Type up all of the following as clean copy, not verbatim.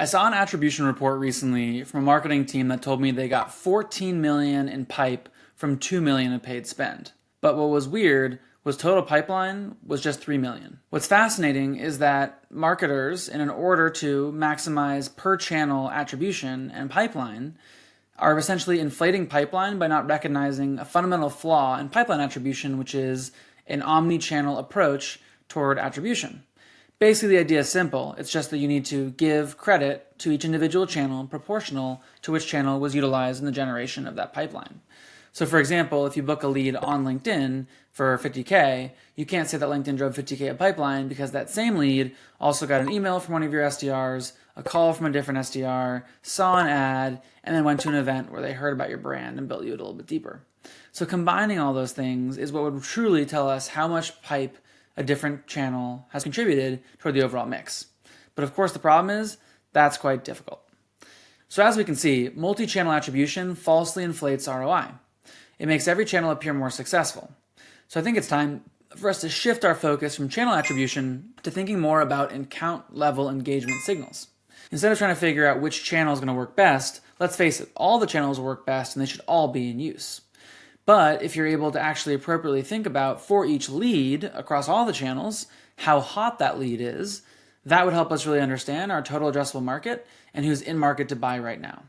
I saw an attribution report recently from a marketing team that told me they got 14 million in pipe from 2 million in paid spend. But what was weird was total pipeline was just 3 million. What's fascinating is that marketers, in order to maximize per channel attribution and pipeline, are essentially inflating pipeline by not recognizing a fundamental flaw in pipeline attribution, which is an omni-channel approach toward attribution. Basically, the idea is simple. It's just that you need to give credit to each individual channel proportional to which channel was utilized in the generation of that pipeline. So for example, if you book a lead on LinkedIn for 50K, you can't say that LinkedIn drove 50K of pipeline because that same lead also got an email from one of your SDRs, a call from a different SDR, saw an ad, and then went to an event where they heard about your brand and built you a little bit deeper. So combining all those things is what would truly tell us how much pipe a different channel has contributed toward the overall mix. But of course, the problem is that's quite difficult. So as we can see, multi-channel attribution falsely inflates ROI. It makes every channel appear more successful. So I think it's time for us to shift our focus from channel attribution to thinking more about account level engagement signals. Instead of trying to figure out which channel is going to work best, let's face it, all the channels work best and they should all be in use. But if you're able to actually appropriately think about for each lead across all the channels, how hot that lead is, that would help us really understand our total addressable market and who's in market to buy right now.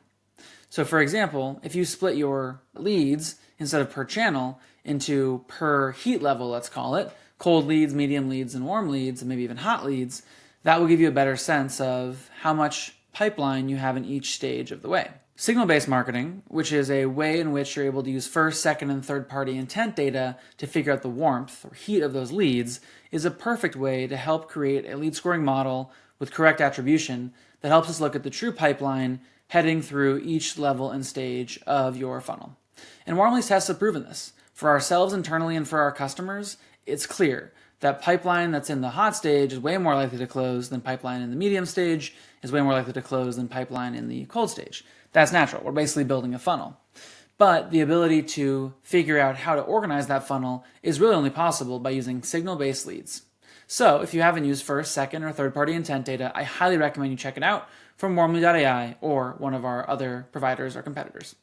So for example, if you split your leads instead of per channel into per heat level, let's call it, cold leads, medium leads, and warm leads, and maybe even hot leads, that will give you a better sense of how much pipeline you have in each stage of the way. Signal-based marketing, which is a way in which you're able to use first, second, and third-party intent data to figure out the warmth or heat of those leads, is a perfect way to help create a lead scoring model with correct attribution that helps us look at the true pipeline heading through each level and stage of your funnel. And warm leads tests have proven this. For ourselves internally and for our customers, it's clear that pipeline that's in the hot stage is way more likely to close than pipeline in the medium stage, is way more likely to close than pipeline in the cold stage. That's natural. We're basically building a funnel. But the ability to figure out how to organize that funnel is really only possible by using signal-based leads. So if you haven't used first, second, or third-party intent data, I highly recommend you check it out from warmly.ai or one of our other providers or competitors.